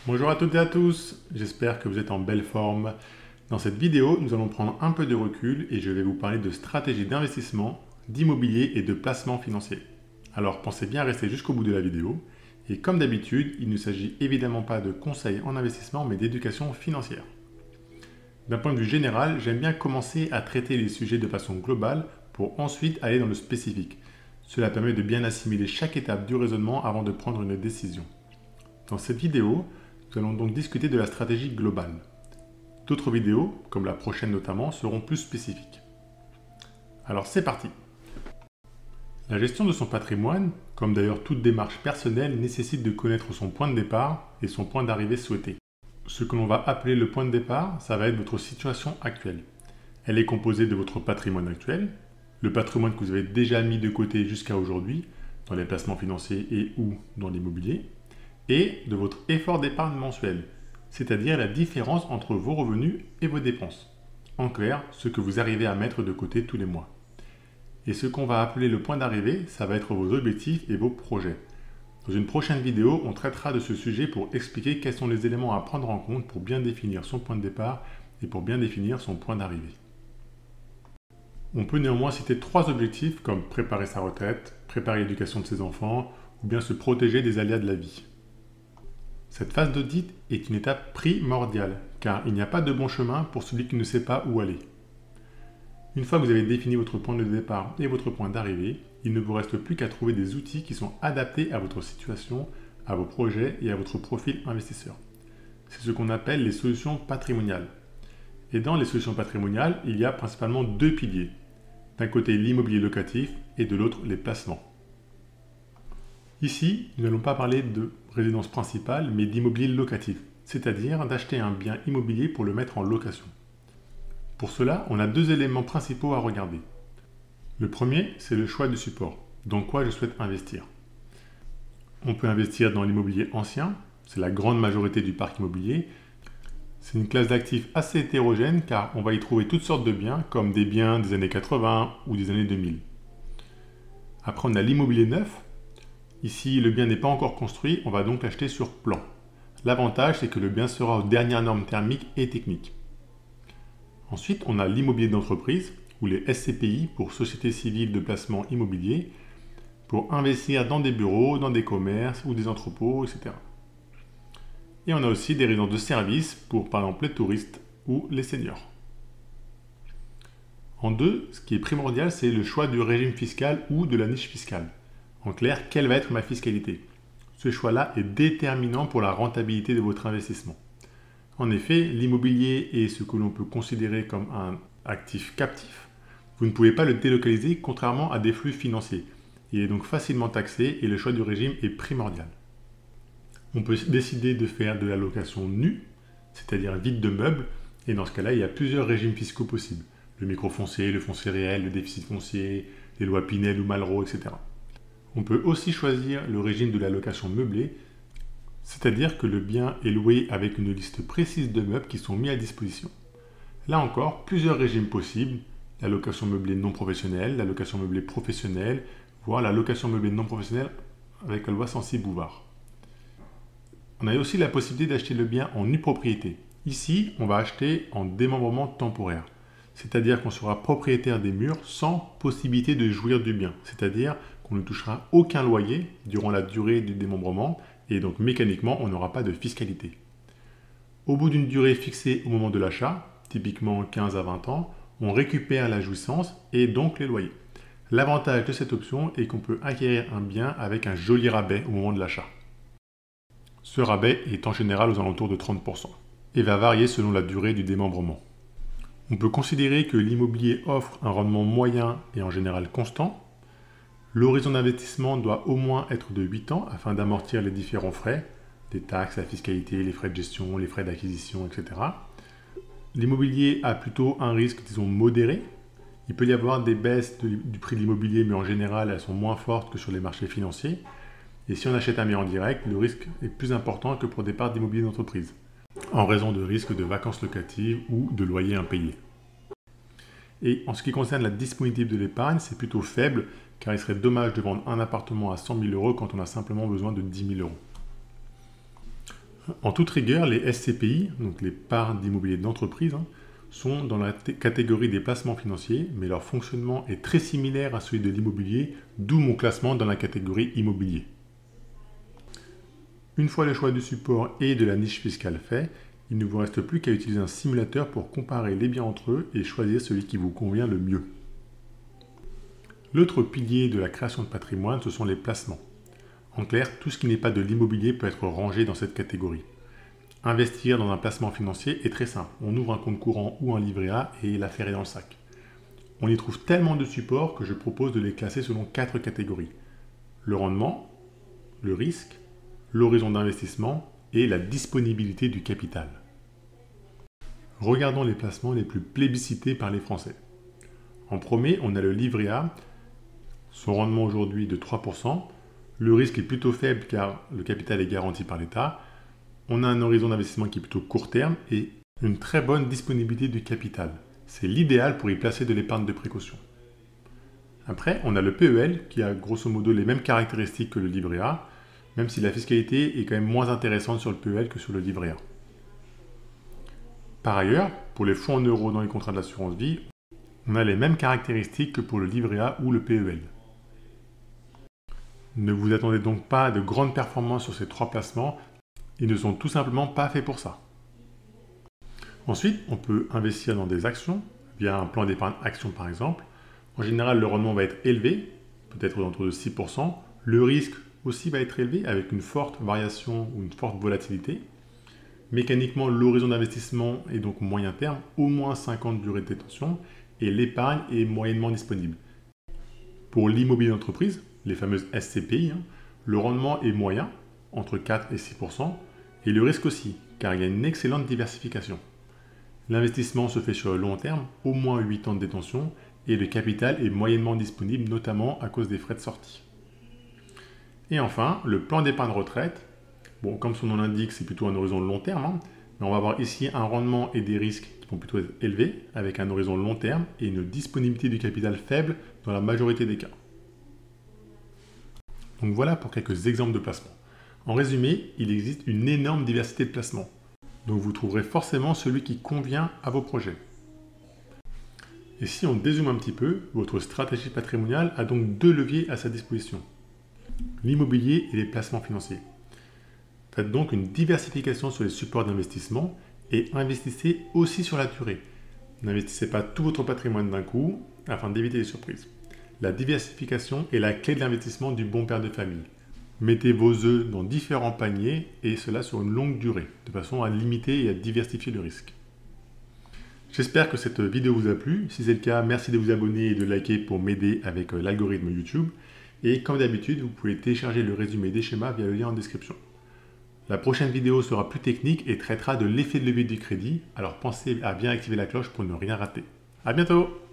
Bonjour à toutes et à tous, j'espère que vous êtes en belle forme. Dans cette vidéo, nous allons prendre un peu de recul et je vais vous parler de stratégie d'investissement, d'immobilier et de placement financier. Alors pensez bien à rester jusqu'au bout de la vidéo. Et comme d'habitude, il ne s'agit évidemment pas de conseils en investissement mais d'éducation financière. D'un point de vue général, j'aime bien commencer à traiter les sujets de façon globale pour ensuite aller dans le spécifique. Cela permet de bien assimiler chaque étape du raisonnement avant de prendre une décision. Dans cette vidéo, nous allons donc discuter de la stratégie globale. D'autres vidéos, comme la prochaine notamment, seront plus spécifiques. Alors c'est parti. La gestion de son patrimoine, comme d'ailleurs toute démarche personnelle, nécessite de connaître son point de départ et son point d'arrivée souhaité. Ce que l'on va appeler le point de départ, ça va être votre situation actuelle. Elle est composée de votre patrimoine actuel, le patrimoine que vous avez déjà mis de côté jusqu'à aujourd'hui, dans les placements financiers et ou dans l'immobilier, et de votre effort d'épargne mensuel, c'est-à-dire la différence entre vos revenus et vos dépenses. En clair, ce que vous arrivez à mettre de côté tous les mois. Et ce qu'on va appeler le point d'arrivée, ça va être vos objectifs et vos projets. Dans une prochaine vidéo, on traitera de ce sujet pour expliquer quels sont les éléments à prendre en compte pour bien définir son point de départ et pour bien définir son point d'arrivée. On peut néanmoins citer 3 objectifs comme préparer sa retraite, préparer l'éducation de ses enfants ou bien se protéger des aléas de la vie. Cette phase d'audit est une étape primordiale, car il n'y a pas de bon chemin pour celui qui ne sait pas où aller. Une fois que vous avez défini votre point de départ et votre point d'arrivée, il ne vous reste plus qu'à trouver des outils qui sont adaptés à votre situation, à vos projets et à votre profil investisseur. C'est ce qu'on appelle les solutions patrimoniales. Et dans les solutions patrimoniales, il y a principalement 2 piliers. D'un côté l'immobilier locatif et de l'autre les placements. Ici, nous n'allons pas parler de résidence principale, mais d'immobilier locatif, c'est-à-dire d'acheter un bien immobilier pour le mettre en location. Pour cela, on a 2 éléments principaux à regarder. Le premier, c'est le choix du support, dans quoi je souhaite investir. On peut investir dans l'immobilier ancien, c'est la grande majorité du parc immobilier. C'est une classe d'actifs assez hétérogène car on va y trouver toutes sortes de biens, comme des biens des années 80 ou des années 2000. Après, on a l'immobilier neuf. Ici, le bien n'est pas encore construit, on va donc l'acheter sur plan. L'avantage, c'est que le bien sera aux dernières normes thermiques et techniques. Ensuite, on a l'immobilier d'entreprise, ou les SCPI pour Sociétés Civiles de Placement Immobilier, pour investir dans des bureaux, dans des commerces ou des entrepôts, etc. Et on a aussi des résidences de services pour, par exemple, les touristes ou les seniors. En 2, ce qui est primordial, c'est le choix du régime fiscal ou de la niche fiscale. En clair, quelle va être ma fiscalité? Ce choix-là est déterminant pour la rentabilité de votre investissement. En effet, l'immobilier est ce que l'on peut considérer comme un actif captif. Vous ne pouvez pas le délocaliser contrairement à des flux financiers. Il est donc facilement taxé et le choix du régime est primordial. On peut décider de faire de la location nue, c'est-à-dire vide de meubles, et dans ce cas-là, il y a plusieurs régimes fiscaux possibles. Le microfoncier, le foncier réel, le déficit foncier, les lois Pinel ou Malraux, etc. On peut aussi choisir le régime de la location meublée, c'est-à-dire que le bien est loué avec une liste précise de meubles qui sont mis à disposition. Là encore, plusieurs régimes possibles, la location meublée non professionnelle, la location meublée professionnelle, voire la location meublée non professionnelle avec la loi Censi-Bouvard. On a aussi la possibilité d'acheter le bien en nue propriété. Ici, on va acheter en démembrement temporaire, c'est-à-dire qu'on sera propriétaire des murs sans possibilité de jouir du bien, c'est-à-dire qu'on ne touchera aucun loyer durant la durée du démembrement et donc mécaniquement on n'aura pas de fiscalité. Au bout d'une durée fixée au moment de l'achat, typiquement 15 à 20 ans, on récupère la jouissance et donc les loyers. L'avantage de cette option est qu'on peut acquérir un bien avec un joli rabais au moment de l'achat. Ce rabais est en général aux alentours de 30% et va varier selon la durée du démembrement. On peut considérer que l'immobilier offre un rendement moyen et en général constant. L'horizon d'investissement doit au moins être de 8 ans afin d'amortir les différents frais, les taxes, la fiscalité, les frais de gestion, les frais d'acquisition, etc. L'immobilier a plutôt un risque, disons, modéré. Il peut y avoir des baisses du prix de l'immobilier, mais en général, elles sont moins fortes que sur les marchés financiers. Et si on achète un bien en direct, le risque est plus important que pour des parts d'immobilier d'entreprise, en raison de risques de vacances locatives ou de loyers impayés. Et en ce qui concerne la disponibilité de l'épargne, c'est plutôt faible, car il serait dommage de vendre un appartement à 100 000 € quand on a simplement besoin de 10 000 €. En toute rigueur, les SCPI, donc les parts d'immobilier d'entreprise, sont dans la catégorie des placements financiers, mais leur fonctionnement est très similaire à celui de l'immobilier, d'où mon classement dans la catégorie immobilier. Une fois le choix du support et de la niche fiscale fait, il ne vous reste plus qu'à utiliser un simulateur pour comparer les biens entre eux et choisir celui qui vous convient le mieux. L'autre pilier de la création de patrimoine, ce sont les placements. En clair, tout ce qui n'est pas de l'immobilier peut être rangé dans cette catégorie. Investir dans un placement financier est très simple. On ouvre un compte courant ou un livret A et l'affaire est dans le sac. On y trouve tellement de supports que je propose de les classer selon 4 catégories. Le rendement, le risque, l'horizon d'investissement et la disponibilité du capital. Regardons les placements les plus plébiscités par les Français. En premier, on a le livret A. Son rendement aujourd'hui est de 3%. Le risque est plutôt faible car le capital est garanti par l'État. On a un horizon d'investissement qui est plutôt court terme et une très bonne disponibilité du capital. C'est l'idéal pour y placer de l'épargne de précaution. Après, on a le PEL qui a grosso modo les mêmes caractéristiques que le livret A, même si la fiscalité est quand même moins intéressante sur le PEL que sur le livret A. Par ailleurs, pour les fonds en euros dans les contrats de l'assurance vie, on a les mêmes caractéristiques que pour le livret A ou le PEL. Ne vous attendez donc pas à de grandes performances sur ces 3 placements, ils ne sont tout simplement pas faits pour ça. Ensuite, on peut investir dans des actions, via un plan d'épargne action par exemple. En général, le rendement va être élevé, peut-être autour de 6%. Le risque aussi va être élevé avec une forte variation ou une forte volatilité. Mécaniquement, l'horizon d'investissement est donc moyen terme, au moins 5 ans de durée de détention, et l'épargne est moyennement disponible. Pour l'immobilier d'entreprise, les fameuses SCPI, le rendement est moyen, entre 4 et 6%, et le risque aussi, car il y a une excellente diversification. L'investissement se fait sur le long terme, au moins 8 ans de détention, et le capital est moyennement disponible, notamment à cause des frais de sortie. Et enfin, le plan d'épargne retraite. Bon, comme son nom l'indique, c'est plutôt un horizon long terme, mais on va avoir ici un rendement et des risques qui vont plutôt être élevés, avec un horizon long terme et une disponibilité du capital faible dans la majorité des cas. Donc voilà pour quelques exemples de placements. En résumé, il existe une énorme diversité de placements. Donc vous trouverez forcément celui qui convient à vos projets. Et si on dézoome un petit peu, votre stratégie patrimoniale a donc 2 leviers à sa disposition. L'immobilier et les placements financiers. Faites donc une diversification sur les supports d'investissement et investissez aussi sur la durée. N'investissez pas tout votre patrimoine d'un coup afin d'éviter les surprises. La diversification est la clé de l'investissement du bon père de famille. Mettez vos œufs dans différents paniers et cela sur une longue durée, de façon à limiter et à diversifier le risque. J'espère que cette vidéo vous a plu. Si c'est le cas, merci de vous abonner et de liker pour m'aider avec l'algorithme YouTube. Et comme d'habitude, vous pouvez télécharger le résumé des schémas via le lien en description. La prochaine vidéo sera plus technique et traitera de l'effet de levier du crédit, alors pensez à bien activer la cloche pour ne rien rater. À bientôt!